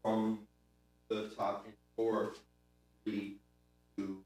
from the top in 4, 3, 2.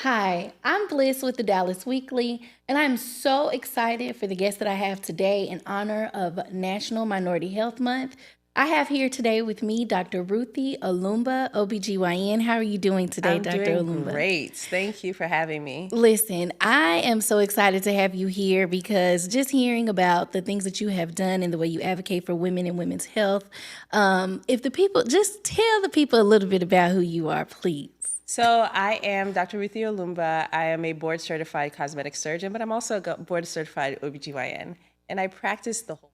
Hi, I'm Bliss with the Dallas Weekly, and I'm so excited for the guest that I have today in honor of National Minority Health Month. I have here today with me Dr. Ruthie Olumba, OB-GYN. How are you doing today, I'm Dr. doing Olumba? great. Thank you for having me. Listen, I am so excited to have you here because just hearing about the things that you have done and the way you advocate for women and women's health, if the people, just tell the people a little bit about who you are, please. So I am Dr. Ruthie Olumba. I am a board certified cosmetic surgeon, but I'm also a board certified OB-GYN. And I practice the whole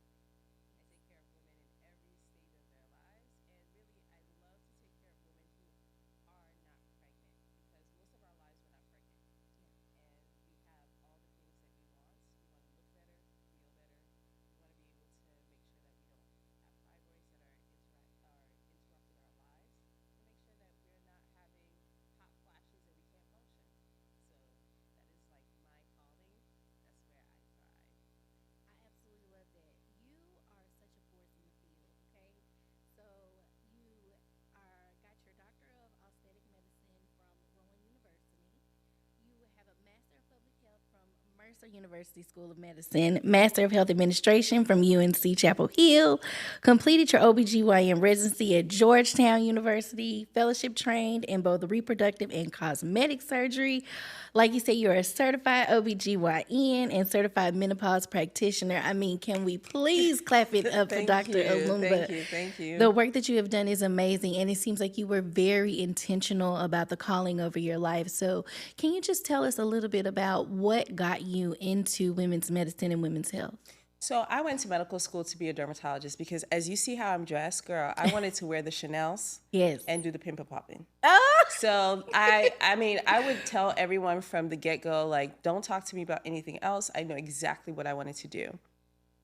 University School of Medicine, Master of Health Administration from UNC Chapel Hill, completed your OB-GYN residency at Georgetown University, fellowship trained in both reproductive and cosmetic surgery. Like you said, you're a certified OB-GYN and certified menopause practitioner. I mean, can we please clap it up for Dr. Olumba? Thank you. The work that you have done is amazing, and it seems like you were very intentional about the calling over your life. So, can you just tell us a little bit about what got you into women's medicine and women's health? So I went to medical school to be a dermatologist because as you see how I'm dressed, girl, I wanted to wear the Chanels Yes. and do the pimple popping. Oh, So I mean, I would tell everyone from the get-go, like, don't talk to me about anything else. I know exactly what I wanted to do.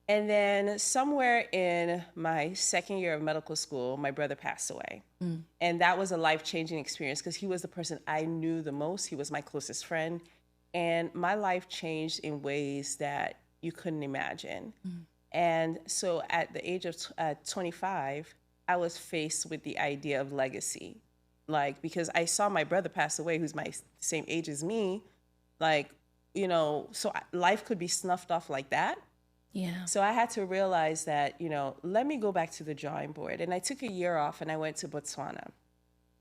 And then somewhere in my second year of medical school, my brother passed away. And that was a life-changing experience because he was the person I knew the most. He was my closest friend. And my life changed in ways that you couldn't imagine. And so at the age of 25, I was faced with the idea of legacy. Like, because I saw my brother pass away, who's my same age as me, like, you know, so life could be snuffed off like that. yeah. So I had to realize that, you know, let me go back to the drawing board. And I took a year off and I went to Botswana.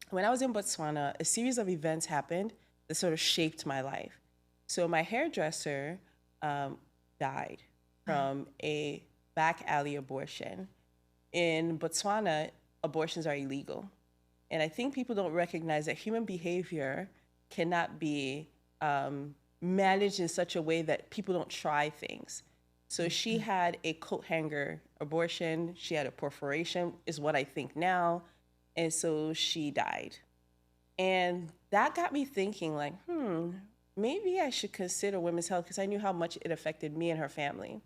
When I was in Botswana, a series of events happened that sort of shaped my life. So my hairdresser died from a back alley abortion. In Botswana, abortions are illegal. And I think people don't recognize that human behavior cannot be managed in such a way that people don't try things. So she had a coat hanger abortion. She had a perforation, is what I think now. And so she died. And that got me thinking, like, maybe I should consider women's health because I knew how much it affected me and her family.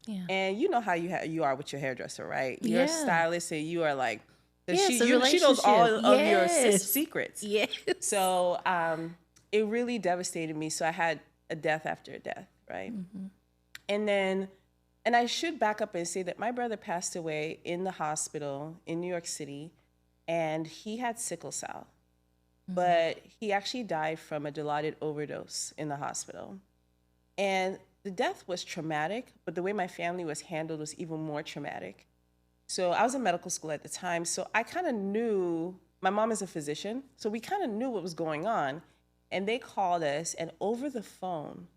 Yeah. And you know how you are with your hairdresser, right? You're a Yeah. stylist, and you are like, Yes, she a knows all relationship. of your Yes. secrets. Yes. So it really devastated me. So I had a death after a death, right? And I should back up and say that my brother passed away in the hospital in New York City, and he had sickle cell. But he actually died from a dilaudid overdose in the hospital. And the death was traumatic, but the way my family was handled was even more traumatic. So I was in medical school at the time, so I kind of knew, my mom is a physician, so we kind of knew what was going on. And they called us, and over the phone,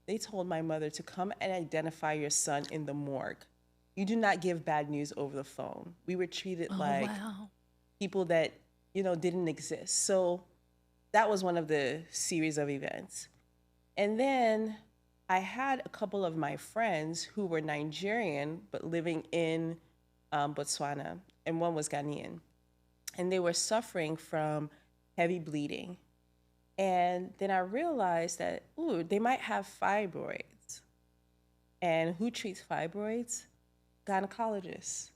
they told my mother to come and identify your son in the morgue. You do not give bad news over the phone. We were treated like Wow. people that, you know, didn't exist. So that was one of the series of events. And then I had a couple of my friends who were Nigerian but living in Botswana, and one was Ghanaian. And they were suffering from heavy bleeding. And then I realized that, they might have fibroids. And who treats fibroids? Gynecologists.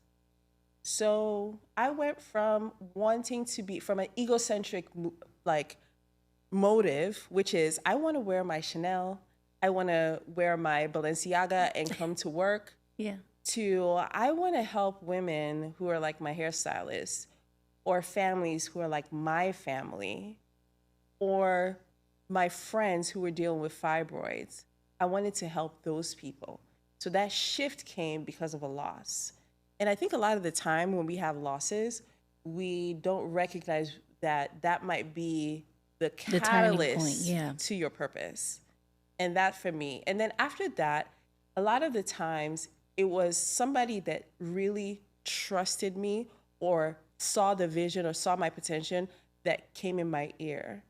So I went from wanting to be, from an egocentric, like, motive, which is I want to wear my Chanel, I want to wear my Balenciaga and come to work, Yeah. to I want to help women who are like my hairstylist, or families who are like my family, or my friends who were dealing with fibroids. I wanted to help those people. So that shift came because of a loss. And I think a lot of the time when we have losses, we don't recognize that that might be the The turning point, catalyst yeah. to your purpose. And that for me. And then after that, a lot of the times it was somebody that really trusted me or saw the vision or saw my potential that came in my ear.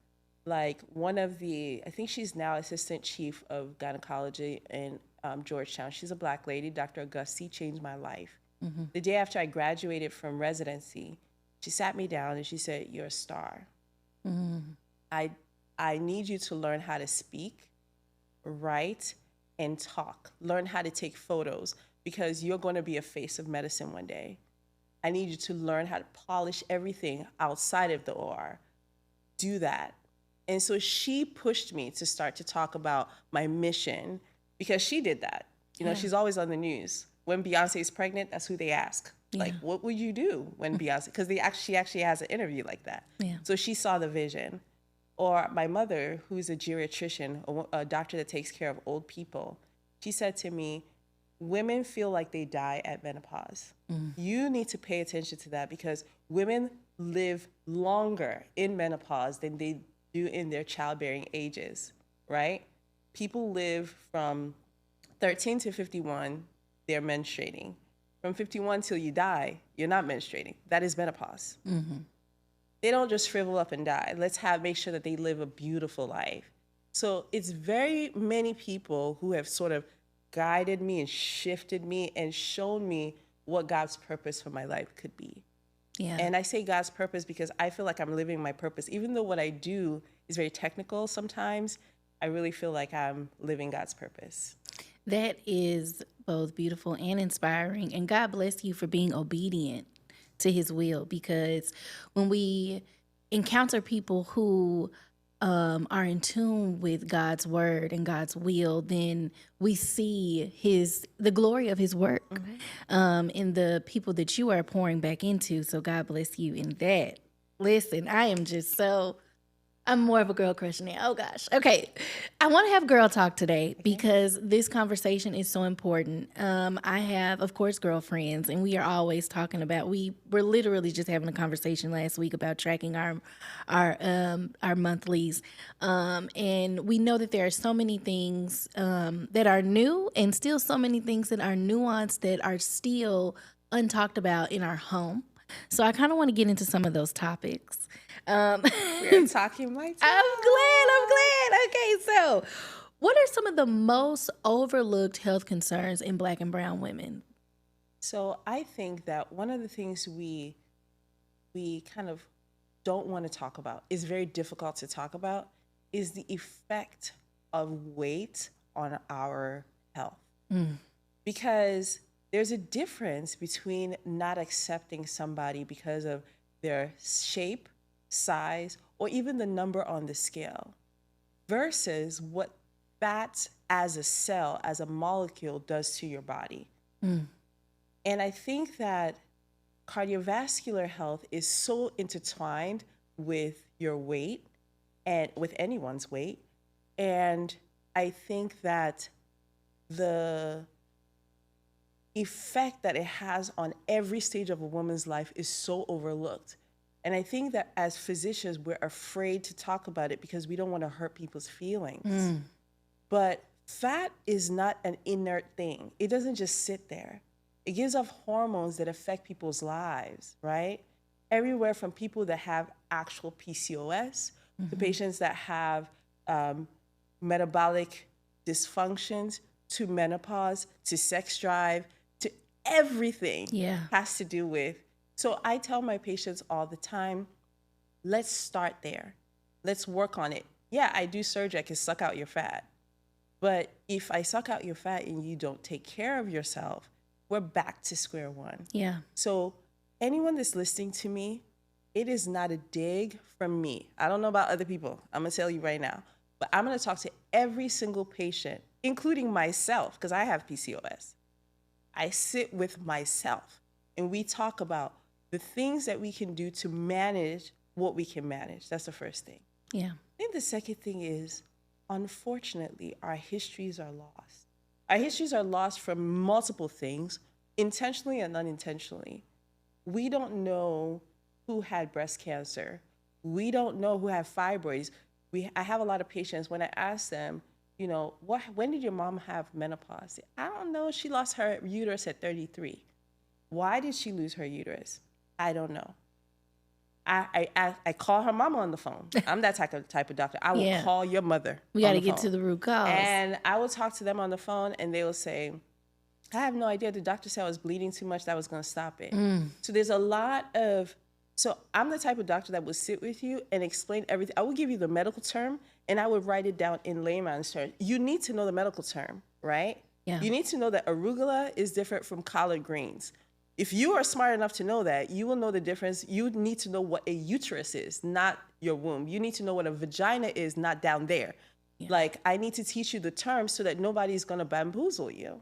Like one of the, I think she's now assistant chief of gynecology in Georgetown. She's a Black lady, Dr. Augusti, changed my life. The day after I graduated from residency, she sat me down and she said, "You're a star. I need you to learn how to speak, write, and talk. Learn how to take photos because you're going to be a face of medicine one day. I need you to learn how to polish everything outside of the OR. Do that." And so she pushed me to start to talk about my mission because she did that. You know, she's always on the news. When Beyonce's pregnant, that's who they ask. Like, what would you do when Beyonce? Because she actually has an interview like that. Yeah. So she saw the vision. Or my mother, who's a geriatrician, a doctor that takes care of old people, she said to me, "Women feel like they die at menopause. You need to pay attention to that because women live longer in menopause than they do in their childbearing ages, right? People live from 13 to 51, they're menstruating. From 51 till you die, you're not menstruating. That is menopause. They don't just shrivel up and die. Let's make sure that they live a beautiful life." So it's very many people who have sort of guided me and shifted me and shown me what God's purpose for my life could be. Yeah. And I say God's purpose because I feel like I'm living my purpose. Even though what I do is very technical sometimes, I really feel like I'm living God's purpose. That is both beautiful and inspiring. And God bless you for being obedient to his will, because when we encounter people who are in tune with God's word and God's will, then we see the glory of his work in the people that you are pouring back into. So God bless you in that. Listen, I'm more of a girl crush now. Oh gosh. Okay. I want to have girl talk today because this conversation is so important. I have, of course, girlfriends, and we are always talking about, we were literally just having a conversation last week about tracking our monthlies. And we know that there are so many things that are new and still so many things that are nuanced that are still untalked about in our home. So I kind of want to get into some of those topics. We're talking my time. I'm glad. Okay, so what are some of the most overlooked health concerns in Black and brown women? So I think that one of the things we kind of don't want to talk about, is very difficult to talk about, is the effect of weight on our health. Because there's a difference between not accepting somebody because of their shape, size, or even the number on the scale, versus what fat as a cell, as a molecule, does to your body. And I think that cardiovascular health is so intertwined with your weight and with anyone's weight. And I think that the effect that it has on every stage of a woman's life is so overlooked. And I think that as physicians, we're afraid to talk about it because we don't want to hurt people's feelings. But fat is not an inert thing. It doesn't just sit there. It gives off hormones that affect people's lives, right? Everywhere from people that have actual PCOS to patients that have metabolic dysfunctions, to menopause, to sex drive, to everything has to do with. So I tell my patients all the time, let's start there. Let's work on it. Yeah, I do surgery, I can suck out your fat. But if I suck out your fat and you don't take care of yourself, we're back to square one. Yeah. So anyone that's listening to me, it is not a dig from me. I don't know about other people. I'm going to tell you right now. But I'm going to talk to every single patient, including myself, because I have PCOS. I sit with myself and we talk about the things that we can do to manage what we can manage. That's the first thing. Yeah. I think the second thing is, unfortunately, our histories are lost. Our histories are lost from multiple things, intentionally and unintentionally. We don't know who had breast cancer. We don't know who had fibroids. I have a lot of patients, when I ask them, you know, when did your mom have menopause? I don't know. She lost her uterus at 33. Why did she lose her uterus? I don't know. I call her mama on the phone. I'm that type of doctor. I will Yeah. call your mother. We got to on the get phone. to the root cause. And I will talk to them on the phone, and they will say, I have no idea. The doctor said I was bleeding too much. That was going to stop it. So there's a lot of, so I'm the type of doctor that will sit with you and explain everything. I will give you the medical term, and I would write it down in layman's terms. You need to know the medical term, right? Yeah. You need to know that arugula is different from collard greens. If you are smart enough to know that, you will know the difference. You need to know what a uterus is, not your womb. You need to know what a vagina is, not down there. Yeah. Like, I need to teach you the terms so that nobody's going to bamboozle you,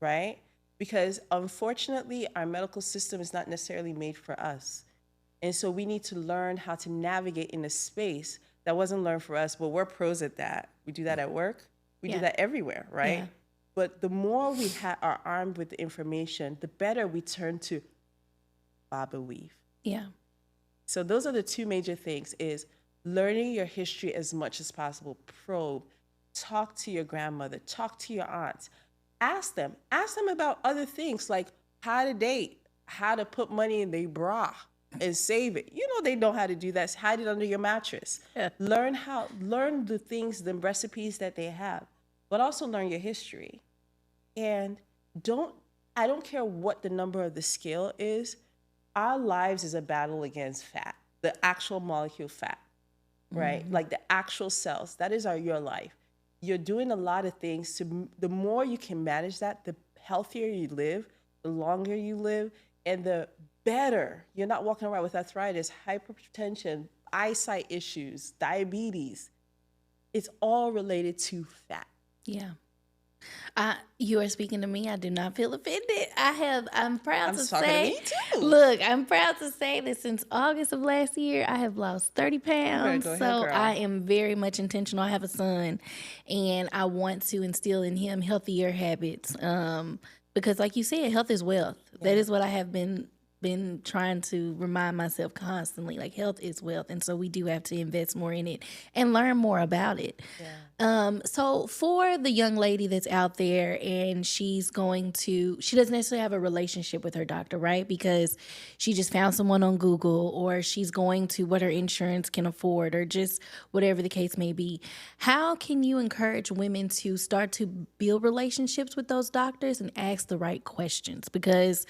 right? Because unfortunately, our medical system is not necessarily made for us. And so we need to learn how to navigate in a space that wasn't learned for us, but we're pros at that. We do that at work. We do that everywhere, right? Yeah. But the more we are armed with the information, the better we turn to bob and weave. Yeah. So those are the two major things, is learning your history as much as possible. Probe, talk to your grandmother, talk to your aunts. Ask them about other things like how to date, how to put money in their bra and save it. You know they know how to do that. Hide it under your mattress. Yeah. Learn the things, the recipes that they have, but also learn your history. And I don't care what the number of the scale is. Our lives is a battle against fat, the actual molecule fat, right? Like the actual cells. That is your life. You're doing a lot of things. The more you can manage that, the healthier you live, the longer you live, and the better. You're not walking around with arthritis, hypertension, eyesight issues, diabetes. It's all related to fat. Yeah. You are speaking to me. I do not feel offended. I'm proud to say, me too. Look, I'm proud to say that since August of last year, I have lost 30 pounds. Go ahead, so girl. I am very much intentional. I have a son, and I want to instill in him healthier habits. Because like you said, health is wealth. Yeah. That is what I have been trying to remind myself constantly. Like, health is wealth, and so we do have to invest more in it and learn more about it. Yeah. So for the young lady that's out there and she doesn't necessarily have a relationship with her doctor, right? Because she just found someone on Google, or she's going to what her insurance can afford, or just whatever the case may be. How can you encourage women to start to build relationships with those doctors and ask the right questions? Because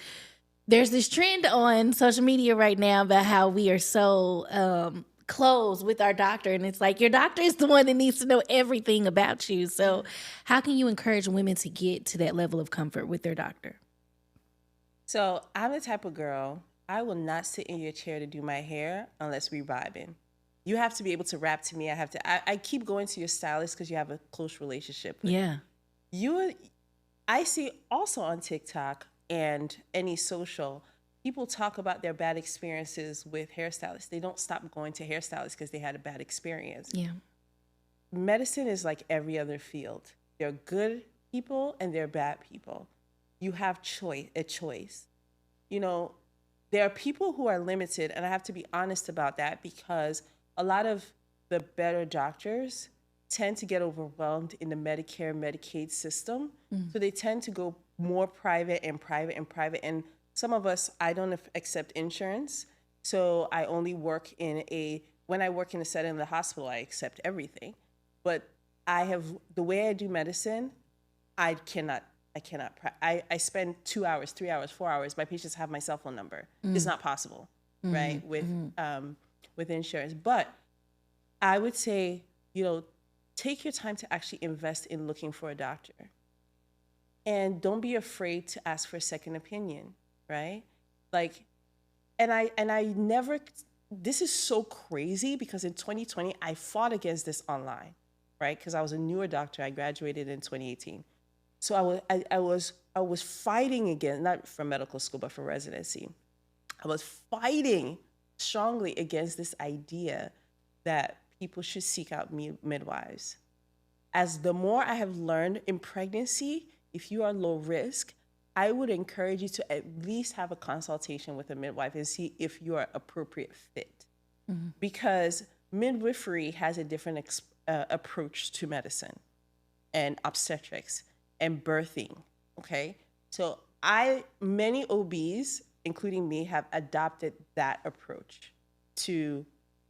there's this trend on social media right now about how we are so close with our doctor. And it's like, your doctor is the one that needs to know everything about you. So how can you encourage women to get to that level of comfort with their doctor? So I'm the type of girl, I will not sit in your chair to do my hair unless we vibing. You have to be able to rap to me. I keep going to your stylist because you have a close relationship with me. I see also on TikTok and any social, people talk about their bad experiences with hairstylists. They don't stop going to hairstylists because they had a bad experience. Yeah. Medicine is like every other field. There are good people and there are bad people. You have a choice. You know, there are people who are limited, and I have to be honest about that, because a lot of the better doctors tend to get overwhelmed in the Medicare, Medicaid system. So they tend to go more private. And some of us, I don't accept insurance. So I only work when I work in a setting in the hospital, I accept everything. But the way I do medicine, I spend 2 hours, 3 hours, 4 hours. My patients have my cell phone number. It's not possible, right? With insurance. But I would say, take your time to actually invest in looking for a doctor. And don't be afraid to ask for a second opinion, right? This is so crazy, because in 2020, I fought against this online, right? Because I was a newer doctor. I graduated in 2018. So I was fighting against, not for medical school, but for residency. I was fighting strongly against this idea that people should seek out midwives. As the more I have learned in pregnancy, if you are low risk, I would encourage you to at least have a consultation with a midwife and see if you are appropriate fit. Because midwifery has a different approach to medicine and obstetrics and birthing, okay? So many OBs, including me, have adopted that approach to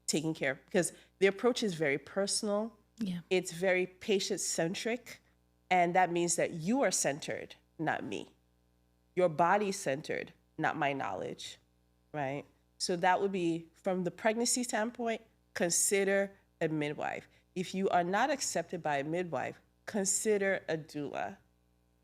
taking care of, because the approach is very personal. Yeah. It's very patient-centric, and that means that you are centered, not me. Your body's centered, not my knowledge, right? So that would be, from the pregnancy standpoint, consider a midwife. If you are not accepted by a midwife, consider a doula.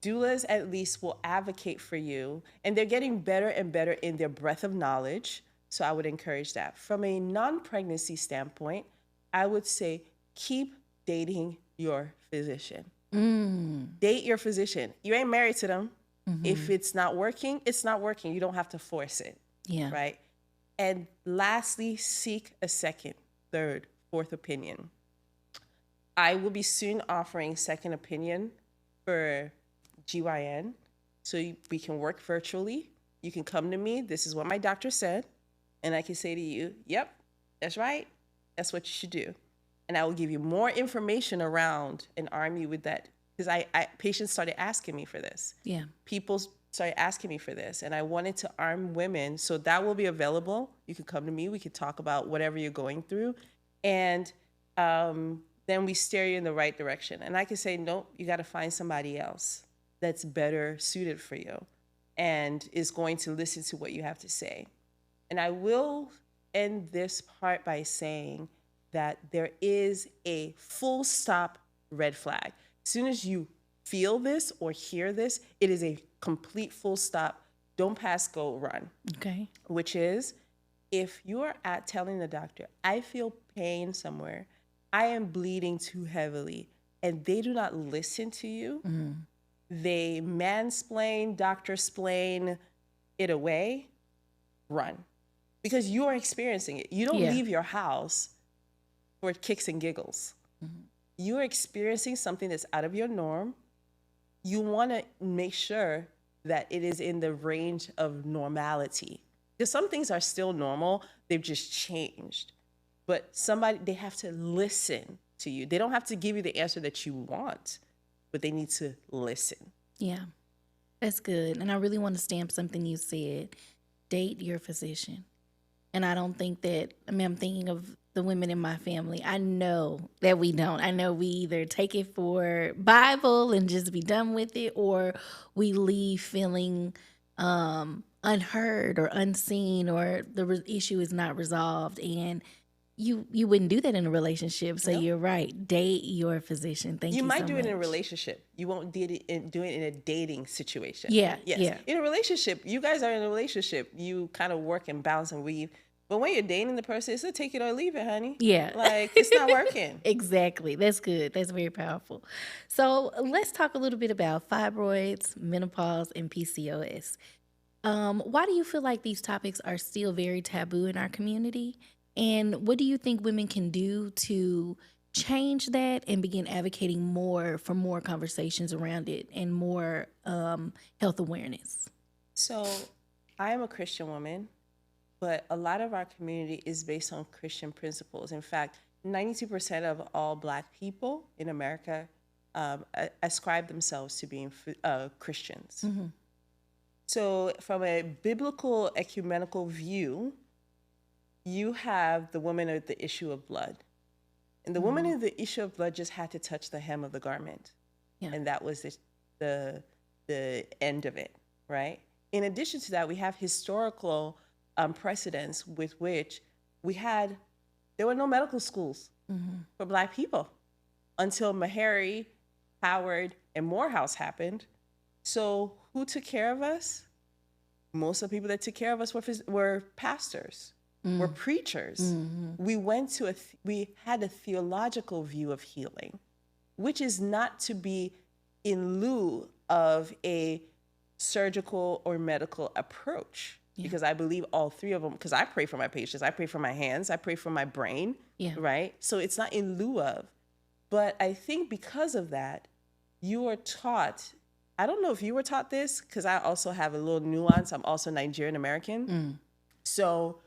Doulas at least will advocate for you, and they're getting better and better in their breadth of knowledge, so I would encourage that. From a non-pregnancy standpoint, I would say keep dating your physician. Date your physician. You ain't married to them. If it's not working, it's not working. You don't have to force it. Yeah. Right? And lastly, seek a second, third, fourth opinion. I will be soon offering second opinion for GYN. So we can work virtually. You can come to me. This is what my doctor said. And I can say to you, yep, that's right. That's what you should do. And I will give you more information around and arm you with that. Because patients started asking me for this. Yeah. People started asking me for this. And I wanted to arm women. So that will be available. You can come to me. We can talk about whatever you're going through. And then we steer you in the right direction. And I can say, nope, you got to find somebody else that's better suited for you and is going to listen to what you have to say. And I will end this part by saying that there is a full stop red flag. As soon as you feel this or hear this, it is a complete full stop. Don't pass, go, run. Okay. Which is, if you are telling the doctor, I feel pain somewhere, I am bleeding too heavily, and they do not listen to you, they mansplain, doctor-splain it away, run. Because you are experiencing it. You don't leave your house for kicks and giggles. You are experiencing something that's out of your norm. You want to make sure that it is in the range of normality. Because some things are still normal, they've just changed. But they have to listen to you. They don't have to give you the answer that you want, but they need to listen. Yeah, that's good. And I really want to stamp something you said. Date your physician. And I don't think that, I'm thinking of the women in my family. I know that we don't. I know we either take it for Bible and just be done with it, or we leave feeling unheard or unseen, or the issue is not resolved. And you wouldn't do that in a relationship. So you're right. Date your physician. Thank you so much. You might do it in a relationship. You won't do it in a dating situation. Yeah. Yes. Yeah. In a relationship, you guys are in a relationship. You kind of work and bounce and weave. But when you're dating the person, it's a take it or leave it, honey. Yeah. Like, it's not working. Exactly. That's good. That's very powerful. So let's talk a little bit about fibroids, menopause, and PCOS. Why do you feel like these topics are still very taboo in our community? And what do you think women can do to change that and begin advocating more for more conversations around it and more health awareness? So I am a Christian woman, but a lot of our community is based on Christian principles. In fact, 92% of all Black people in America ascribe themselves to being Christians. So from a biblical ecumenical view, you have the woman of the issue of blood. And the woman of the issue of blood just had to touch the hem of the garment. Yeah. And that was the end of it, right? In addition to that, we have historical precedents with which there were no medical schools for Black people until Meharry, Howard, and Morehouse happened. So who took care of us? Most of the people that took care of us were pastors. We're preachers. We had a theological view of healing, which is not to be in lieu of a surgical or medical approach. Because I believe all three of them, because I pray for my patients, I pray for my hands, I pray for my brain, right? So it's not in lieu of. But I think because of that, you are taught, I don't know if you were taught this, because I also have a little nuance. I'm also Nigerian American. So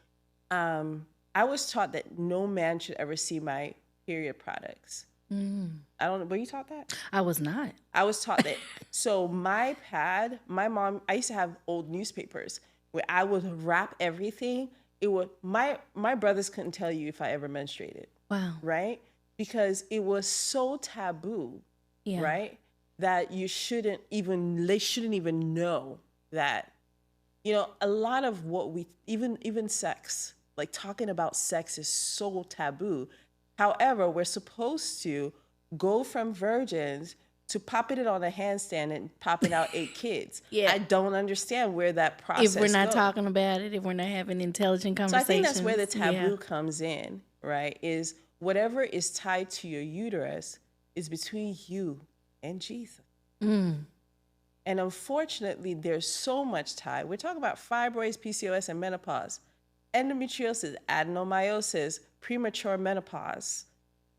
I was taught that no man should ever see my period products. I don't know, were you taught that? I was not. I was taught that. So my pad, my mom, I used to have old newspapers where I would wrap everything. It would, my brothers couldn't tell you if I ever menstruated. Wow. Right? Because it was so taboo, right? That they shouldn't even know that, you know, a lot of what we, even sex, like talking about sex is so taboo. However, we're supposed to go from virgins to popping it on a handstand and popping out 8 kids. I don't understand where that process if we're not goes. talking about it, if we're not having intelligent conversations. So I think that's where the taboo comes in, right? Is whatever is tied to your uterus is between you and Jesus. And unfortunately, there's so much tie. We're talking about fibroids, PCOS, and menopause. Endometriosis, adenomyosis, premature menopause.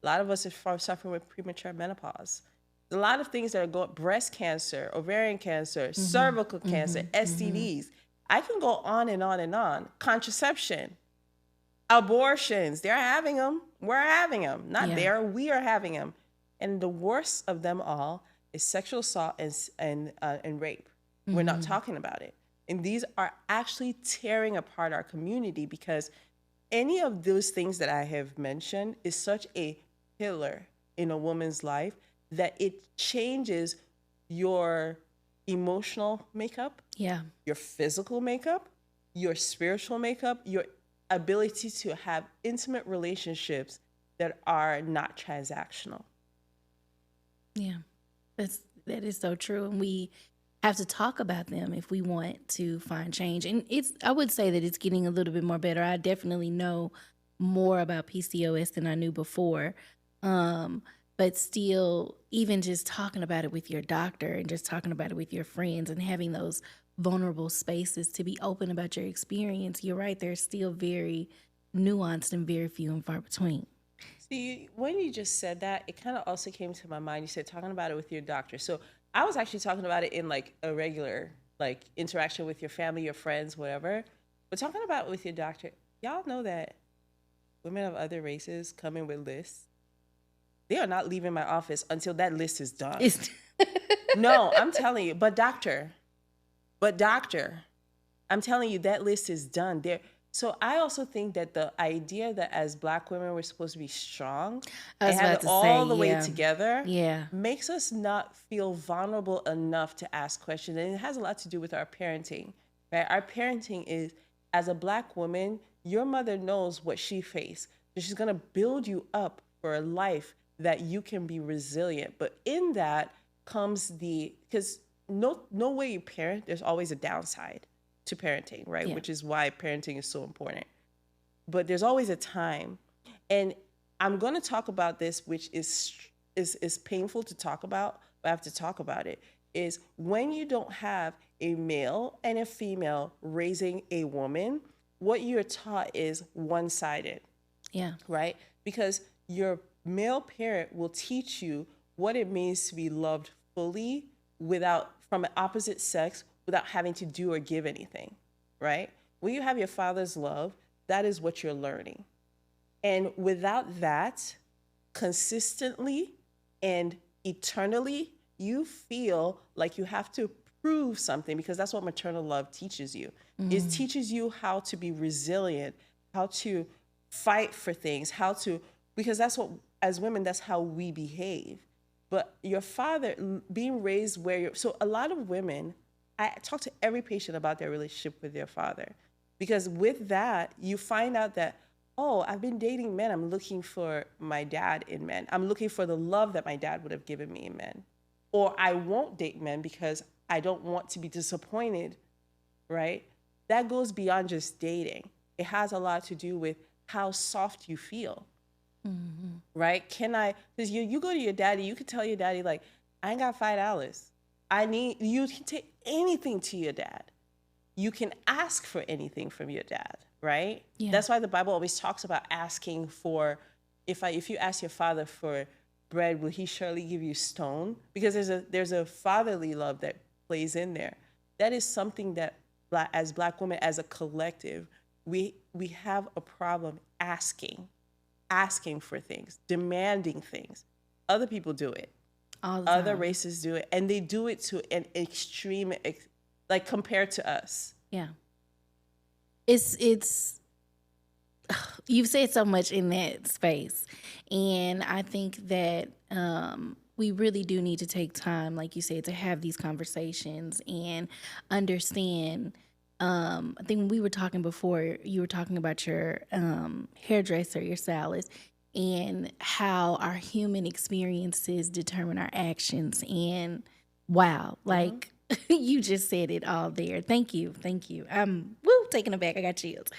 A lot of us are suffering with premature menopause. A lot of things that are going, breast cancer, ovarian cancer, cervical cancer, STDs. I can go on and on and on. Contraception, abortions, they're having them. We're having them. We are having them. And the worst of them all is sexual assault and rape. We're not talking about it. And these are actually tearing apart our community because any of those things that I have mentioned is such a pillar in a woman's life that it changes your emotional makeup, your physical makeup, your spiritual makeup, your ability to have intimate relationships that are not transactional. Yeah, that is so true. And we have to talk about them if we want to find change. And I would say that it's getting a little bit more better. I definitely know more about PCOS than I knew before. But still, even just talking about it with your doctor and just talking about it with your friends and having those vulnerable spaces to be open about your experience, you're right, they're still very nuanced and very few and far between. See, when you just said that, it kind of also came to my mind. You said talking about it with your doctor. So I was actually talking about it in like a regular like interaction with your family, your friends, whatever. But talking about it with your doctor, y'all know that women of other races come in with lists. They are not leaving my office until that list is done. No, I'm telling you. But doctor, I'm telling you that list is done. There. So I also think that the idea that as Black women we're supposed to be strong and have it all the way together makes us not feel vulnerable enough to ask questions. And it has a lot to do with our parenting, right? Our parenting is, as a Black woman, your mother knows what she faced. So she's going to build you up for a life that you can be resilient. But in that comes because no way you parent, there's always a downside to parenting, right? Which is why parenting is so important. But there's always a time. And I'm going to talk about this, which is painful to talk about, but I have to talk about it, is when you don't have a male and a female raising a woman, what you're taught is one-sided. Right? Because your male parent will teach you what it means to be loved fully from an opposite sex without having to do or give anything, right? When you have your father's love, that is what you're learning. And without that, consistently and eternally, you feel like you have to prove something because that's what maternal love teaches you. It teaches you how to be resilient, how to fight for things, because that's what, as women, that's how we behave. But your father, being raised so a lot of women, I talk to every patient about their relationship with their father. Because with that, you find out that, oh, I've been dating men. I'm looking for my dad in men. I'm looking for the love that my dad would have given me in men. Or I won't date men because I don't want to be disappointed, right? That goes beyond just dating. It has a lot to do with how soft you feel, right? Because you go to your daddy, you could tell your daddy, like, I ain't got $5. You can take anything to your dad. You can ask for anything from your dad, right? Yeah. That's why the Bible always talks about asking for, if you ask your father for bread, will he surely give you stone? Because there's a fatherly love that plays in there. That is something that as Black women, as a collective, we have a problem asking for things, demanding things. Other people do it. All the Other time. races do it, and they do it to an extreme, like compared to us. Yeah. It's you've said so much in that space, and I think that we really do need to take time, like you said, to have these conversations and understand. I think when we were talking before, you were talking about your hairdresser, your stylist, and how our human experiences determine our actions. And wow, like you just said it all there. Thank you. I'm taken aback. I got chills.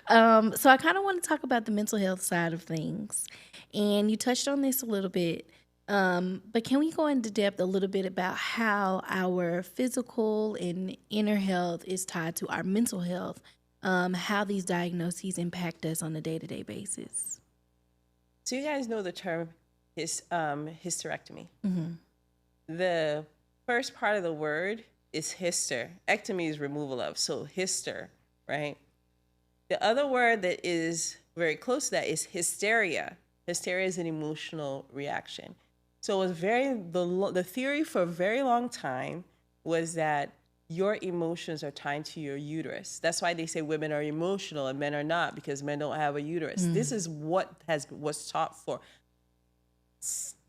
So I kind of want to talk about the mental health side of things, and you touched on this a little bit. But can we go into depth a little bit about how our physical and inner health is tied to our mental health? How these diagnoses impact us on a day-to-day basis? So you guys know the term hysterectomy. Mm-hmm. The first part of the word is hyster. Ectomy is removal of. So hyster, right? The other word that is very close to that is hysteria. Hysteria is an emotional reaction. So it was the theory for a very long time was that your emotions are tied to your uterus. That's why they say women are emotional and men are not, because men don't have a uterus. This is what was taught for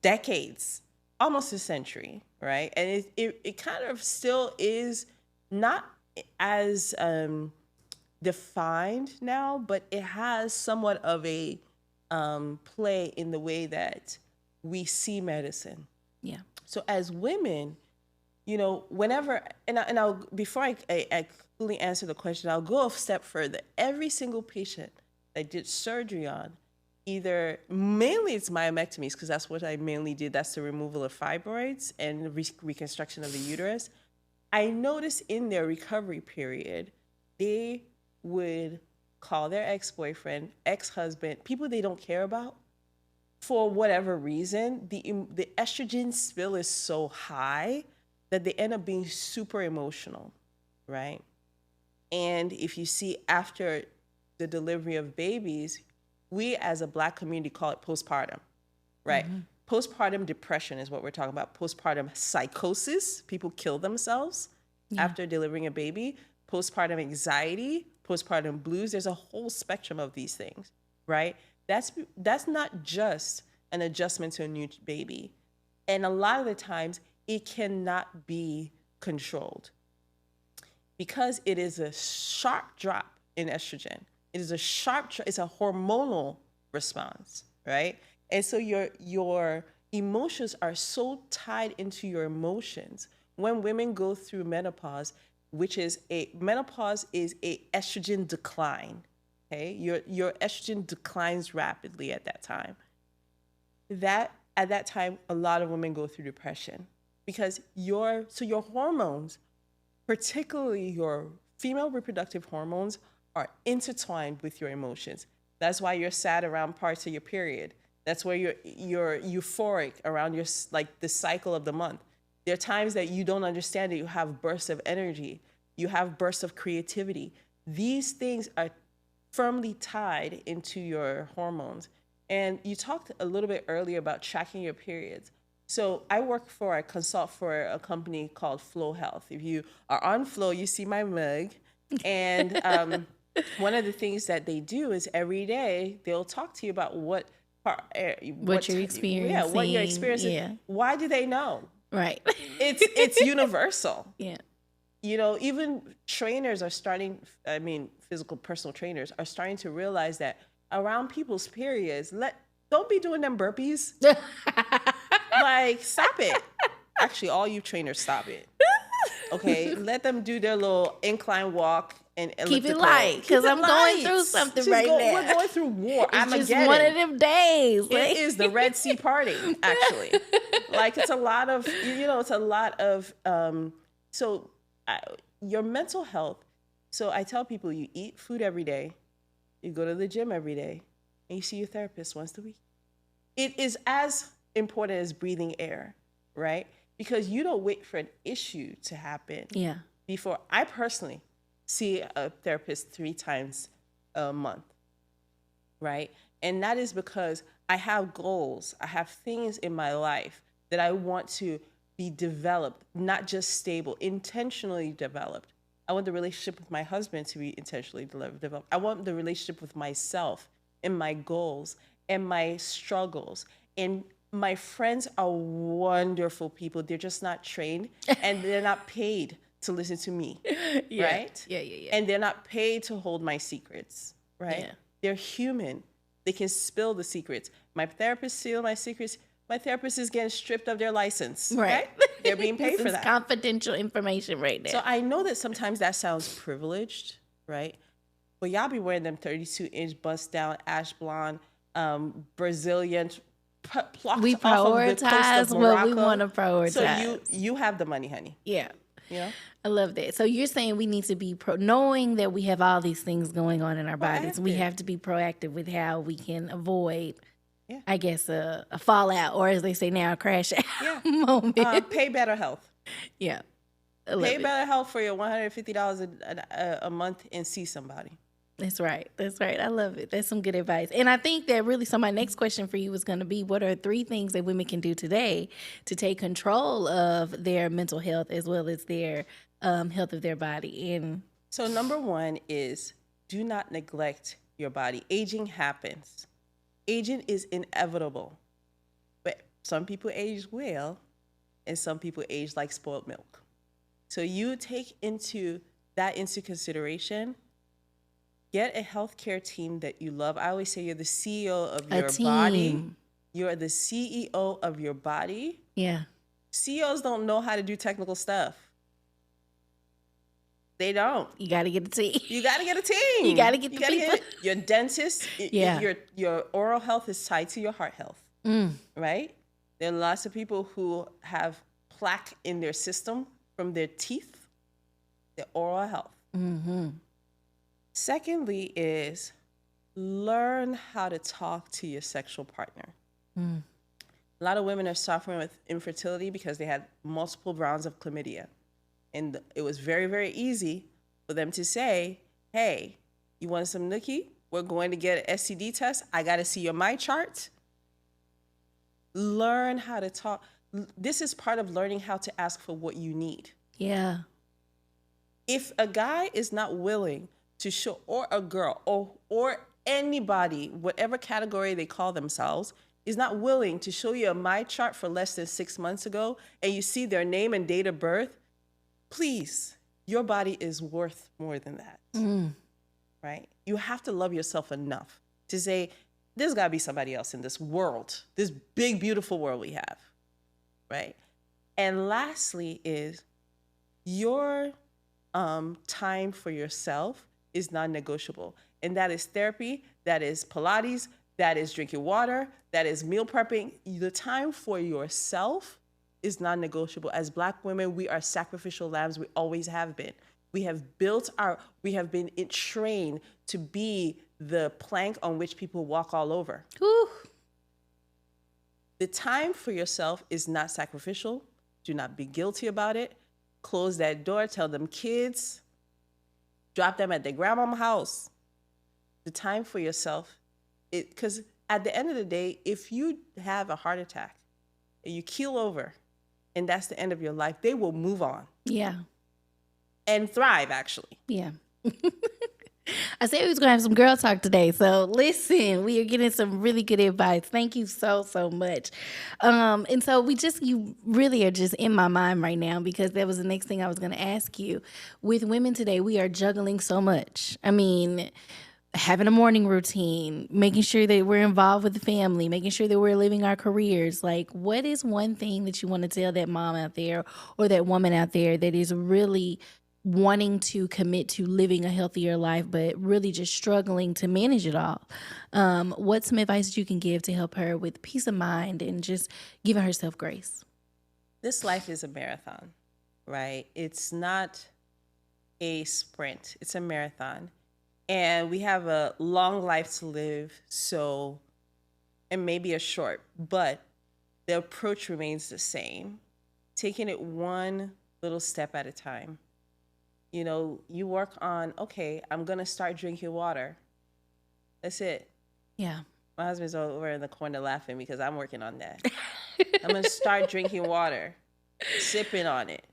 decades, almost a century, right? And it kind of still is not as defined now, but it has somewhat of a play in the way that we see medicine. Yeah. So as women, you know, whenever, and I'll, before I fully answer the question, I'll go a step further. Every single patient I did surgery on, mainly it's myomectomies, because that's what I mainly did. That's the removal of fibroids and reconstruction of the uterus. I noticed in their recovery period, they would call their ex-boyfriend, ex-husband, people they don't care about. For whatever reason, the estrogen spill is so high that they end up being super emotional, right? And if you see after the delivery of babies, we as a Black community call it postpartum, right? Mm-hmm. Postpartum depression is what we're talking about. Postpartum psychosis, people kill themselves after delivering a baby. Postpartum anxiety, postpartum blues, there's a whole spectrum of these things, right? That's not just an adjustment to a new baby. And a lot of the times, it cannot be controlled because it is a sharp drop in estrogen. It is it's a hormonal response, right? And so your emotions are so tied into your emotions. When women go through menopause, menopause is a estrogen decline, okay? Your estrogen declines rapidly at that time. At that time, a lot of women go through depression. Because your hormones, particularly your female reproductive hormones, are intertwined with your emotions. That's why you're sad around parts of your period. That's where you're euphoric around the cycle of the month. There are times that you don't understand it. You have bursts of energy. You have bursts of creativity. These things are firmly tied into your hormones. And you talked a little bit earlier about tracking your periods. So I consult for a company called Flow Health. If you are on Flow, you see my mug. And one of the things that they do is every day they'll talk to you about what you're experiencing. Yeah, what you're experiencing. Yeah. Why do they know? Right. It's universal. Yeah. You know, even trainers are physical personal trainers are starting to realize that around people's periods, don't be doing them burpees. Like, stop it. Actually, all you trainers, stop it. Okay, let them do their little incline walk and Keep it elliptical. light, because Keep it I'm going light. through something She's right now. We're going through war. It's just Armageddon. one of them days. It is the Red Sea party, actually. Like, it's a lot of, it's a lot of, your mental health. So I tell people, you eat food every day, you go to the gym every day, and you see your therapist once a week. It is as important as breathing air, right? Because you don't wait for an issue to happen. Yeah. Before, I personally see a therapist 3 times a month, right? And that is because I have goals. I have things in my life that I want to be developed, not just stable, intentionally developed. I want the relationship with my husband to be intentionally developed. I want the relationship with myself and my goals and my struggles. And my friends are wonderful people. They're just not trained and they're not paid to listen to me, right? Yeah. And they're not paid to hold my secrets, right? Yeah. They're human. They can spill the secrets. My therapist steal my secrets. My therapist is getting stripped of their license, right? They're being paid for that. Confidential information right now. So I know that sometimes that sounds privileged, right? But y'all be wearing them 32-inch bust down, ash blonde, Brazilian, plucked we off of the coast prioritize of Morocco. what we want to prioritize. So you have the money, honey. Yeah. You know? I love that. So you're saying we need to be knowing that we have all these things going on in our bodies. We have to be proactive with how we can avoid, I guess, a fallout, or as they say now, a crash out moment. Pay better health. Yeah. Pay better health for your $150 a month and see somebody. That's right. I love it. That's some good advice. And I think that really, so my next question for you was going to be, what are 3 things that women can do today to take control of their mental health as well as their health of their body? And so number 1 is, do not neglect your body. Aging happens. Aging is inevitable. But some people age well and some people age like spoiled milk. So you take into consideration. Get a healthcare team that you love. I always say you're the CEO of your body. You're the CEO of your body. Yeah. CEOs don't know how to do technical stuff. They don't. You got to get a team. You got to get a team. You got to get the people. Your dentist, your oral health is tied to your heart health, right? There are lots of people who have plaque in their system from their teeth, their oral health. Mm-hmm. Secondly is learn how to talk to your sexual partner. A lot of women are suffering with infertility because they had multiple rounds of chlamydia. And it was very, very easy for them to say, hey, you want some nookie? We're going to get an STD test. I got to see your my chart. Learn how to talk. This is part of learning how to ask for what you need. Yeah. If a guy is not willing to show, or a girl, or anybody, whatever category they call themselves, is not willing to show you a my chart for less than 6 months ago, and you see their name and date of birth, please, your body is worth more than that, right? You have to love yourself enough to say, there's got to be somebody else in this world, this big, beautiful world we have, right? And lastly is your time for yourself is non-negotiable. And that is therapy, that is Pilates, that is drinking water, that is meal prepping. The time for yourself is non-negotiable. As Black women, we are sacrificial lambs. We always have been. We have been trained to be the plank on which people walk all over. Whew. The time for yourself is not sacrificial. Do not be guilty about it. Close that door, tell them kids, drop them at their grandma's house. The time for yourself, because at the end of the day, if you have a heart attack and you keel over and that's the end of your life, they will move on. Yeah. And thrive, actually. Yeah. I said we was going to have some girl talk today. So listen, we are getting some really good advice. Thank you so, so much. And so you really are just in my mind right now, because that was the next thing I was going to ask you. With women today, we are juggling so much. I mean, having a morning routine, making sure that we're involved with the family, making sure that we're living our careers. Like, what is one thing that you want to tell that mom out there or that woman out there that is really wanting to commit to living a healthier life, but really just struggling to manage it all. What's some advice you can give to help her with peace of mind and just giving herself grace? This life is a marathon, right? It's not a sprint, it's a marathon. And we have a long life to live, so, and maybe a short, but the approach remains the same. Taking it one little step at a time. You know, you work on, okay, I'm going to start drinking water. That's it. Yeah. My husband's over in the corner laughing because I'm working on that. I'm going to start drinking water, sipping on it,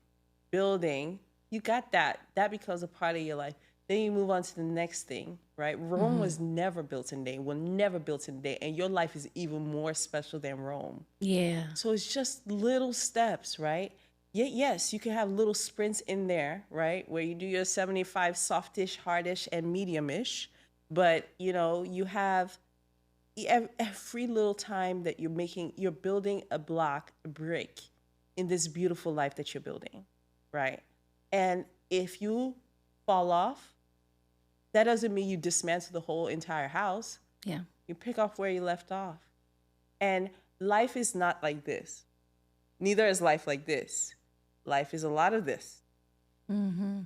building. You got that. That becomes a part of your life. Then you move on to the next thing, right? Rome was never built in a day, will never built in a day. And your life is even more special than Rome. Yeah. So it's just little steps, right? Yes, you can have little sprints in there, right? Where you do your 75 softish, hardish, and mediumish. But, you know, you have every little time that you're building a block, a brick in this beautiful life that you're building, right? And if you fall off, that doesn't mean you dismantle the whole entire house. Yeah. You pick up where you left off. And life is not like this. Neither is life like this. Life is a lot of this. Mm-hmm.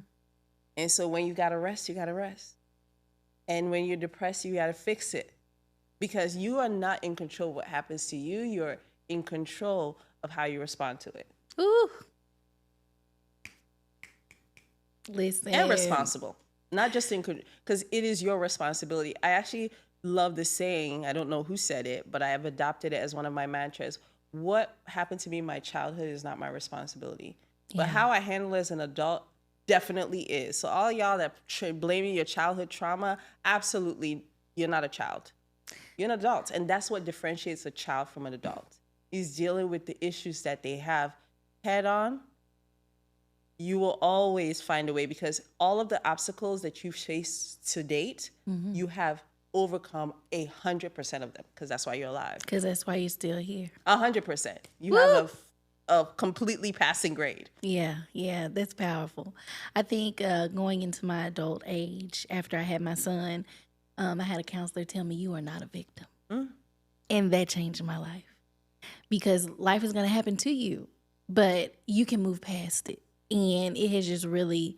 And so when you got to rest, you got to rest. And when you're depressed, you got to fix it. Because you are not in control of what happens to you. You're in control of how you respond to it. Ooh. Listen. And responsible. Not just in control, because it is your responsibility. I actually love the saying, I don't know who said it, but I have adopted it as one of my mantras. What happened to me in my childhood is not my responsibility. Yeah. But how I handle it as an adult definitely is. So all y'all that blaming your childhood trauma, absolutely, you're not a child. You're an adult. And that's what differentiates a child from an adult. Is dealing with the issues that they have head on. You will always find a way, because all of the obstacles that you've faced to date, you have overcome 100% of them, because that's why you're alive. Because that's why you're still here. 100%. You have a completely passing grade. Yeah, that's powerful. I think going into my adult age, after I had my son, I had a counselor tell me, you are not a victim. And that changed my life. Because life is going to happen to you, but you can move past it. And it has just really,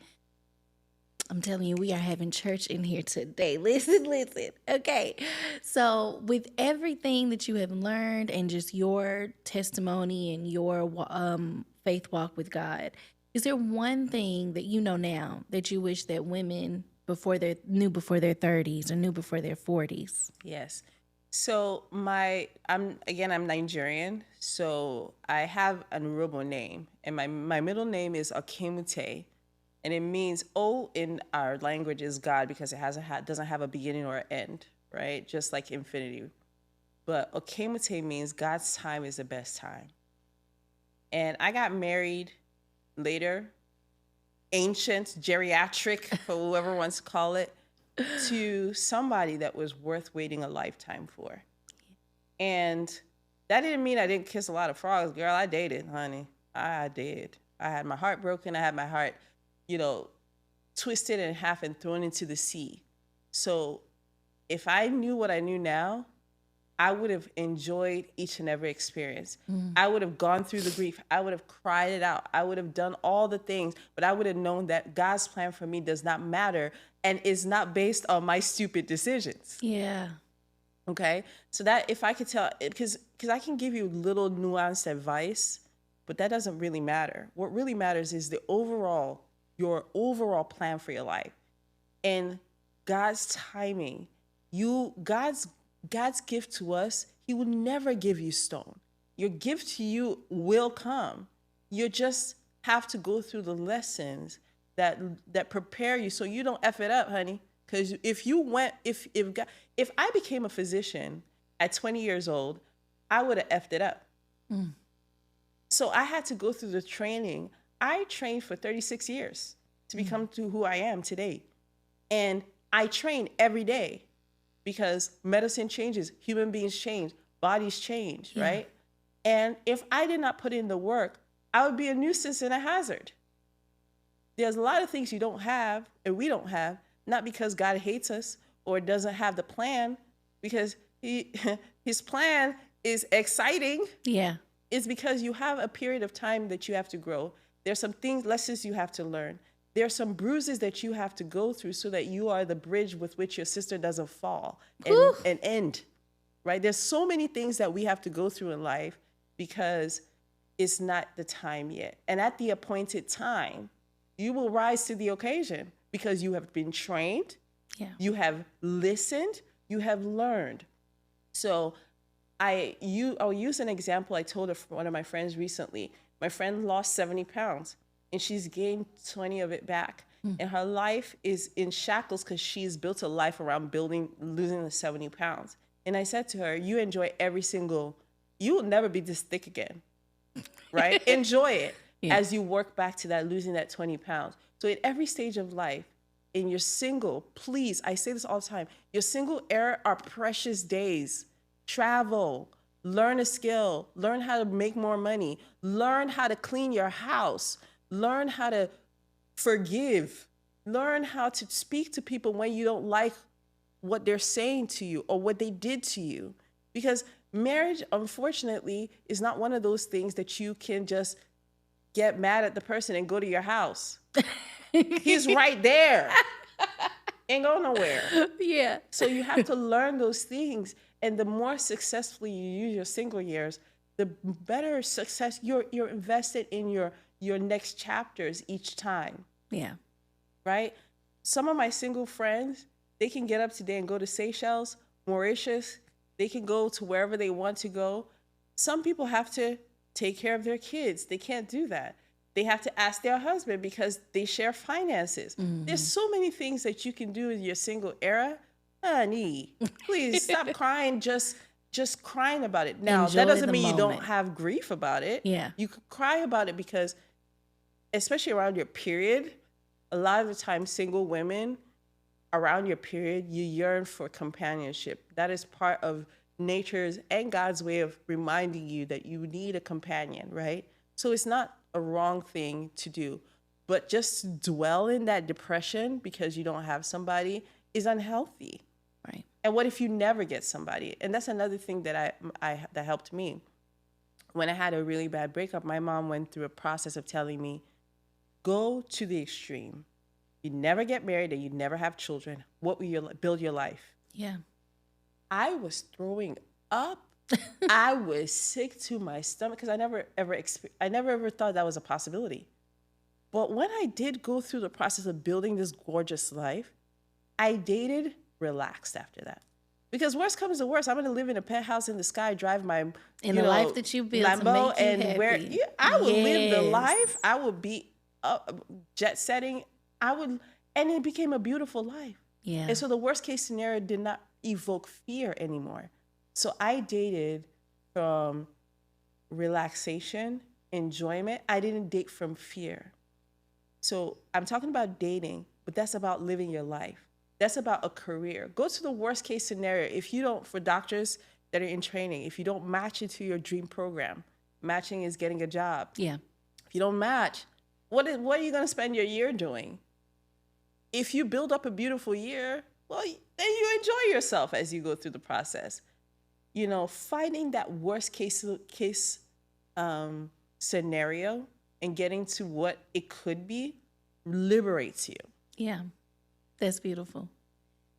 I'm telling you, we are having church in here today. Listen. Okay. So with everything that you have learned and just your testimony and your faith walk with God, is there one thing that you know now that you wish that women knew before their 30s or knew before their 40s? Yes. So I'm Nigerian, so I have an Yoruba name, and my middle name is Okemute, and it means O in our language is God, because it doesn't have a beginning or an end, right? Just like infinity. But Okemute means God's time is the best time. And I got married later, ancient, geriatric, for whoever wants to call it, to somebody that was worth waiting a lifetime for. And that didn't mean I didn't kiss a lot of frogs. Girl, I dated, honey. I did. I had my heart broken. I had my heart, twisted in half and thrown into the sea. So if I knew what I knew now, I would have enjoyed each and every experience. I would have gone through the grief. I would have cried it out. I would have done all the things, but I would have known that God's plan for me does not matter and is not based on my stupid decisions. Yeah. Okay? So that if I could tell, because I can give you little nuanced advice, but that doesn't really matter. What really matters is your overall plan for your life. And God's timing. God's gift to us, he will never give you stone. Your gift to you will come. You just have to go through the lessons that prepare you so you don't F it up, honey. Because if I became a physician at 20 years old, I would have F'd it up. So I had to go through the training. I trained for 36 years to become to who I am today. And I train every day. Because medicine changes, human beings change, bodies change, right? And if I did not put in the work, I would be a nuisance and a hazard. there's a lot of things you don't have and we don't have, not because God hates us or doesn't have the plan, because his plan is exciting. Yeah. It's because you have a period of time that you have to grow. There's some lessons you have to learn. There's some bruises that you have to go through so that you are the bridge with which your sister doesn't fall and end, right? There's so many things that we have to go through in life because it's not the time yet. And at the appointed time, you will rise to the occasion because you have been trained, you have listened, you have learned. So I'll use an example I told one of my friends recently. My friend lost 70 pounds and she's gained 20 of it back. And her life is in shackles because she's built a life around losing the 70 pounds. And I said to her, you enjoy you will never be this thick again, right? Enjoy it as you work back to that, losing that 20 pounds. So at every stage of life, in your single, please, I say this all the time, your single era are precious days. Travel, learn a skill, learn how to make more money, learn how to clean your house, learn how to forgive, learn how to speak to people when you don't like what they're saying to you or what they did to you. Because marriage, unfortunately, is not one of those things that you can just get mad at the person and go to your house. He's right there. Ain't go nowhere. Yeah. So you have to learn those things. And the more successfully you use your single years, the better success you're invested in your next chapters each time. Yeah. Right? Some of my single friends, they can get up today and go to Seychelles, Mauritius. They can go to wherever they want to go. Some people have to take care of their kids. They can't do that. They have to ask their husband because they share finances. There's so many things that you can do in your single era. Honey, please stop crying, just crying about it. Now, Enjoy that doesn't the mean you moment. don't have grief about it. Yeah. You could cry about it because, especially around your period, a lot of the time single women, around your period, you yearn for companionship. That is part of nature's and God's way of reminding you that you need a companion, right? So it's not a wrong thing to do, but just dwell in that depression because you don't have somebody is unhealthy. Right. And what if you never get somebody? And that's another thing that that helped me. When I had a really bad breakup, my mom went through a process of telling me, go to the extreme. You never get married and you never have children. What will you build your life? Yeah. I was throwing up. I was sick to my stomach because I never ever thought that was a possibility. But when I did go through the process of building this gorgeous life, I dated relaxed after that. Because worst comes to worst, I'm going to live in a penthouse in the sky, drive my life that you built Lambo, to make you happy. I would live the Yes. life. I would be jet setting. And it became a beautiful life. Yeah. And so the worst case scenario did not evoke fear anymore. So I dated from relaxation, enjoyment. I didn't date from fear. So I'm talking about dating, but that's about living your life. That's about a career. Go to the worst case scenario. If you don't, for doctors that are in training, if you don't match into your dream program, matching is getting a job. Yeah. If you don't match, what are you going to spend your year doing? If you build up a beautiful year, well, then you enjoy yourself as you go through the process. Finding that worst case scenario and getting to what it could be liberates you. Yeah. That's beautiful.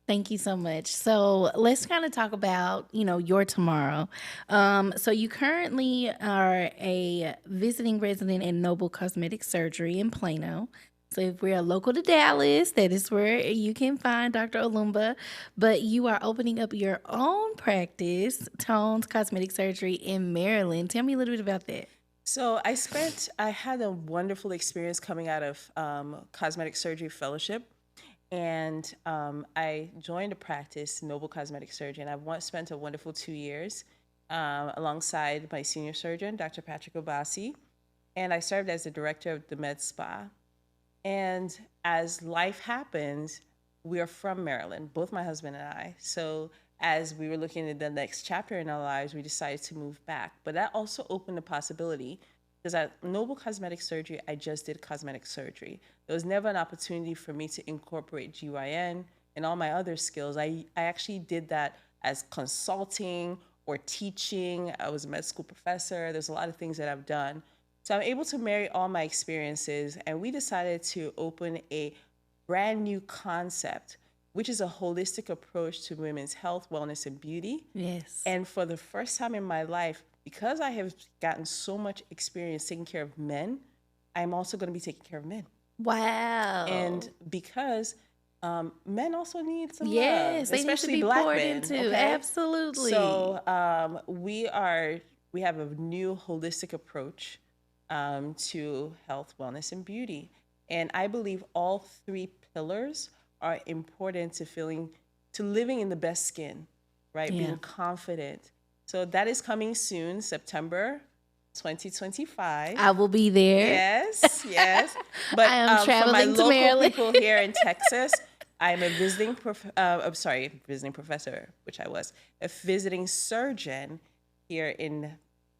Thank you so much. So let's kind of talk about, your tomorrow. So you currently are a visiting resident in Noble Cosmetic Surgery in Plano. So if we're local to Dallas, that is where you can find Dr. Olumba. But you are opening up your own practice, Tones Cosmetic Surgery in Maryland. Tell me a little bit about that. So I had a wonderful experience coming out of cosmetic surgery fellowship. And I joined a practice, Noble Cosmetic Surgery, and I've spent a wonderful 2 years alongside my senior surgeon, Dr. Patrick Obasi, and I served as the director of the Med Spa. And as life happens, we are from Maryland, both my husband and I. So as we were looking at the next chapter in our lives, we decided to move back. But that also opened the possibility because at Noble Cosmetic Surgery, I just did cosmetic surgery. There was never an opportunity for me to incorporate GYN and all my other skills. I actually did that as consulting or teaching. I was a med school professor. There's a lot of things that I've done. So I'm able to marry all my experiences, and we decided to open a brand new concept, which is a holistic approach to women's health, wellness, and beauty. Yes. And for the first time in my life, because I have gotten so much experience taking care of men, I'm also going to be taking care of men. Wow. And because men also need some yes, love, they especially need to be Black poured men. into. Okay? Absolutely. So we have a new holistic approach to health, wellness, and beauty. And I believe all three pillars are important to living in the best skin, right? Yeah. Being confident. So that is coming soon, September 2025. I will be there. Yes, yes. But I am for my traveling to local Maryland. people here in Texas, I'm a visiting professor, which I was, a visiting surgeon here in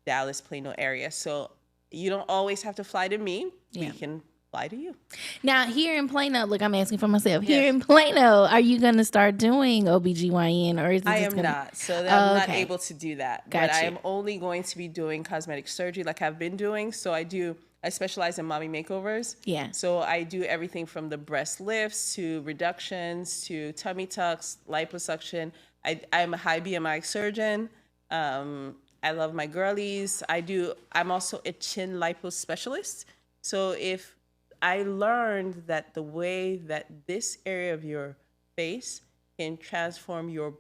Dallas, Plano area. So you don't always have to fly to me. Yeah. We can fly to you. Now, here in Plano, look, I'm asking for myself. Yes. Here in Plano, are you going to start doing OB-GYN, or is it I just am gonna... not. So I'm not okay. able to do that. Got But I you. am only going to be doing cosmetic surgery like I've been doing. So I specialize in mommy makeovers. Yeah. So I do everything from the breast lifts to reductions to tummy tucks, liposuction. I'm a high BMI surgeon. I love my girlies. I'm also a chin lipo specialist. So if I learned that the way that this area of your face can transform your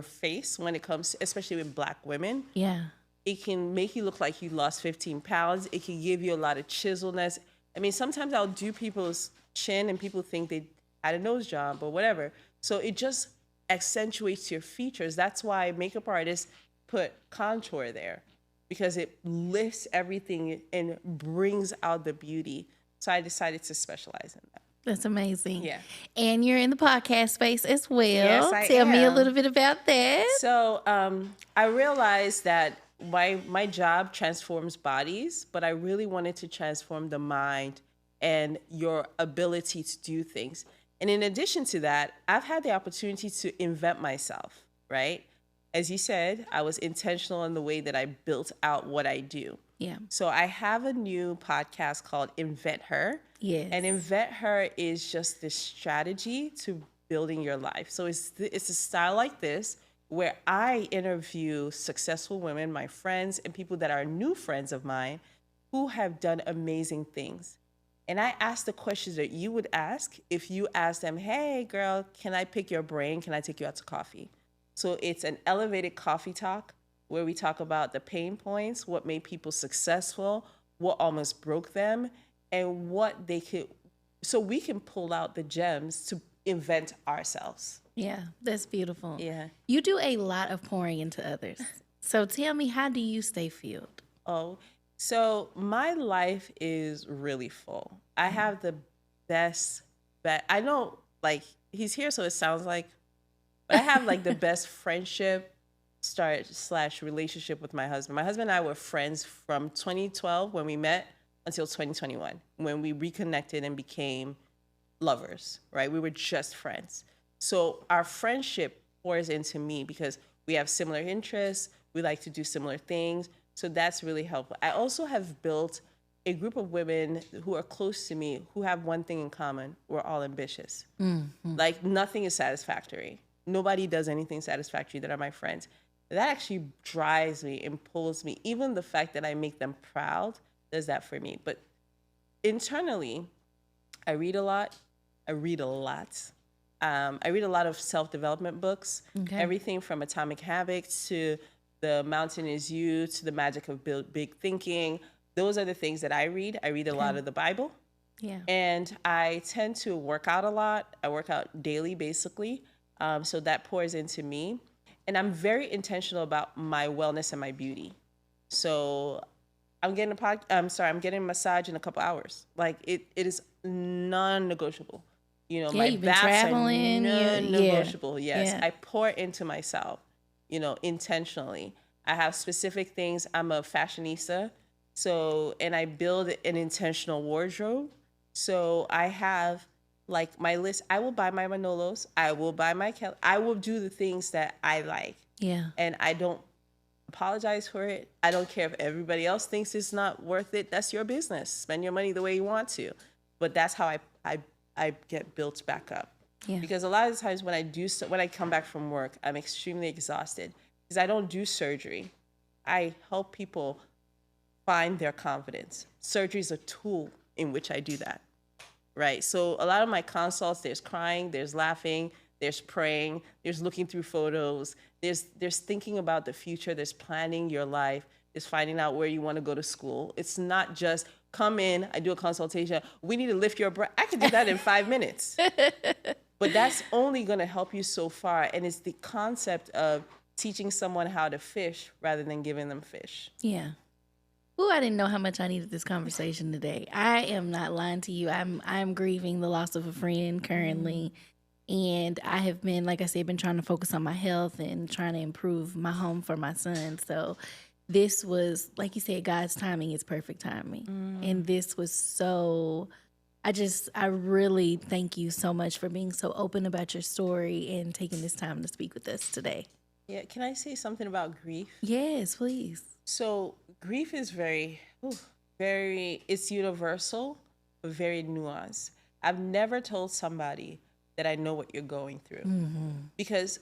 face when it comes, especially with Black women, Yeah. it can make you look like you lost 15 pounds. It can give you a lot of chiselness. I mean, sometimes I'll do people's chin and people think they had a nose job or whatever. So it just accentuates your features. That's why makeup artists put contour there, because it lifts everything and brings out the beauty. So I decided to specialize in that. That's amazing. Yeah. And you're in the podcast space as well. Yes, I Tell me a am. little bit about that. So I realized that my job transforms bodies, but I really wanted to transform the mind and your ability to do things. And in addition to that, I've had the opportunity to invent myself, right? As you said, I was intentional in the way that I built out what I do. Yeah. So I have a new podcast called Invent Her. Yes. And Invent Her is just this strategy to building your life. So it's a style like this where I interview successful women, my friends, and people that are new friends of mine who have done amazing things. And I ask the questions that you would ask if you ask them, hey, girl, can I pick your brain? Can I take you out to coffee? So it's an elevated coffee talk where we talk about the pain points, what made people successful, what almost broke them, and what they could, so we can pull out the gems to invent ourselves. Yeah, that's beautiful. Yeah. You do a lot of pouring into others. So tell me, how do you stay filled? Oh, so my life is really full. I have the best, I know, like, he's here, so it sounds like, but I have like the best friendship / relationship with my husband. My husband and I were friends from 2012 when we met until 2021 when we reconnected and became lovers, right? We were just friends. So our friendship pours into me because we have similar interests. We like to do similar things. So that's really helpful. I also have built a group of women who are close to me who have one thing in common. We're all ambitious. Mm-hmm. Like nothing is satisfactory. Nobody does anything satisfactory that are my friends. That actually drives me and pulls me. Even the fact that I make them proud does that for me. But internally, I read a lot. I read a lot of self-development books, Okay. Everything from Atomic Habits to The Mountain Is You to The Magic of Big Thinking. Those are the things that I read. I read a lot of the Bible. Yeah. And I tend to work out a lot. I work out daily, basically. So that pours into me. And I'm very intentional about my wellness and my beauty. So I'm getting a massage in a couple hours. Like it is non-negotiable. You know, my you've been baths traveling. are non-negotiable. Yeah. Yes, Yeah. I pour into myself, intentionally. I have specific things. I'm a fashionista. So, and I build an intentional wardrobe. So I have like my list. I will buy my Manolos. I will buy my Kelly. I will do the things that I like. Yeah. And I don't apologize for it. I don't care if everybody else thinks it's not worth it. That's your business. Spend your money the way you want to. But that's how I get built back up. Yeah. Because a lot of the times when I come back from work, I'm extremely exhausted because I don't do surgery. I help people find their confidence. Surgery is a tool in which I do that, right? So a lot of my consults, there's crying, there's laughing, there's praying, there's looking through photos, there's thinking about the future, there's planning your life, there's finding out where you want to go to school. It's not just come in, I do a consultation, we need to lift your breath. I can do that in 5 minutes. But that's only going to help you so far. And it's the concept of teaching someone how to fish rather than giving them fish. Yeah. Ooh, I didn't know how much I needed this conversation today. I am not lying to you. I'm grieving the loss of a friend currently. And I have been, like I said, been trying to focus on my health and trying to improve my home for my son. So this was, like you said, God's timing is perfect timing. And this was so, I really thank you so much for being so open about your story and taking this time to speak with us today. Yeah, can I say something about grief? Yes, please. So grief is very, it's universal, but very nuanced. I've never told somebody that I know what you're going through because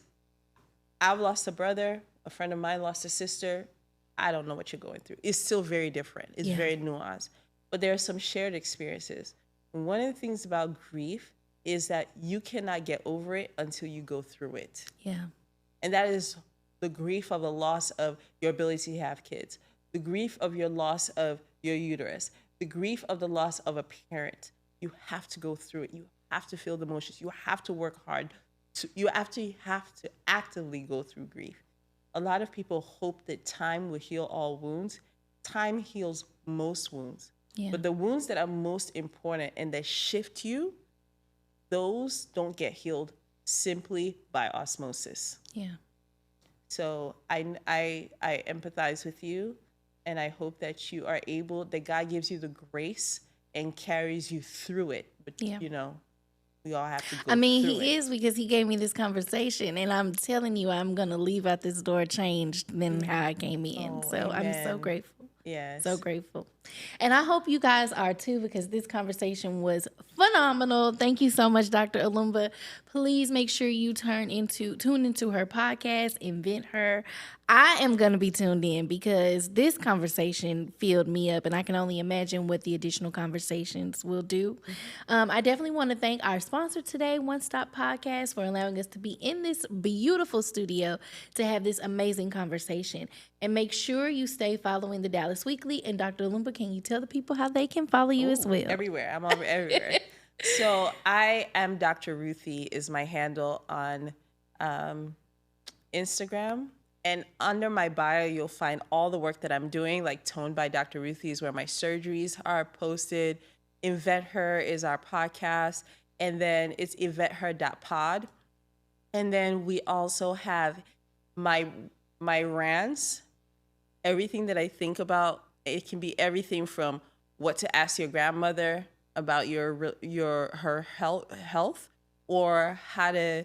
I've lost a brother, a friend of mine lost a sister. I don't know what you're going through. It's still very different. It's very nuanced, but there are some shared experiences. And one of the things about grief is that you cannot get over it until you go through it. Yeah. And that is the grief of the loss of your ability to have kids, the grief of your loss of your uterus, the grief of the loss of a parent. You have to go through it. You have to feel the emotions. You have to work hard. You have to actively go through grief. A lot of people hope that time will heal all wounds. Time heals most wounds. Yeah. But the wounds that are most important and that shift you, those don't get healed simply by osmosis. Yeah. So I empathize with you, and I hope that you are able, that God gives you the grace and carries you through it. But you know, we all have to go through He is, because he gave me this conversation, and I'm telling you, I'm going to leave out this door changed than how I came in. So amen. I'm so grateful. Yes. So grateful. And I hope you guys are too, because this conversation was phenomenal. Thank you so much, Dr. Olumba. Please make sure you tune into her podcast, Invent Her. I am going to be tuned in because this conversation filled me up, and I can only imagine what the additional conversations will do. I definitely want to thank our sponsor today, One Stop Podcast, for allowing us to be in this beautiful studio to have this amazing conversation. And make sure you stay following the Dallas Weekly. And Dr. Olumba, can you tell the people how they can follow you as well? Everywhere. I'm over everywhere. So I am Dr. Ruthie is my handle on Instagram. And under my bio, you'll find all the work that I'm doing, like Toned by Dr. Ruthie is where my surgeries are posted. Invent Her is our podcast. And then it's inventher.pod. And then we also have my rants, everything that I think about. It can be everything from what to ask your grandmother about her health, or how to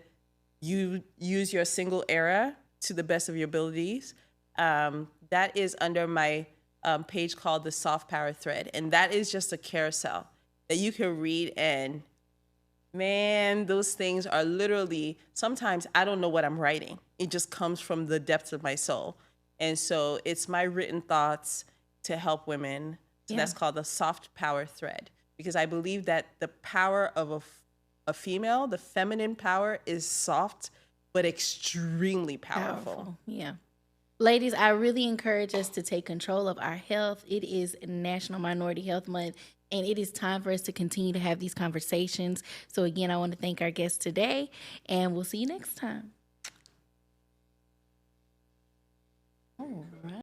use your single era to the best of your abilities. That is under my page called the Soft Power Thread. And that is just a carousel that you can read. And man, those things are literally, sometimes I don't know what I'm writing. It just comes from the depths of my soul. And so it's my written thoughts to help women. So that's called the Soft Power Thread. Because I believe that the power of a female, the feminine power, is soft, but extremely powerful. Yeah. Ladies, I really encourage us to take control of our health. It is National Minority Health Month, and it is time for us to continue to have these conversations. So again, I want to thank our guests today, and we'll see you next time. All right.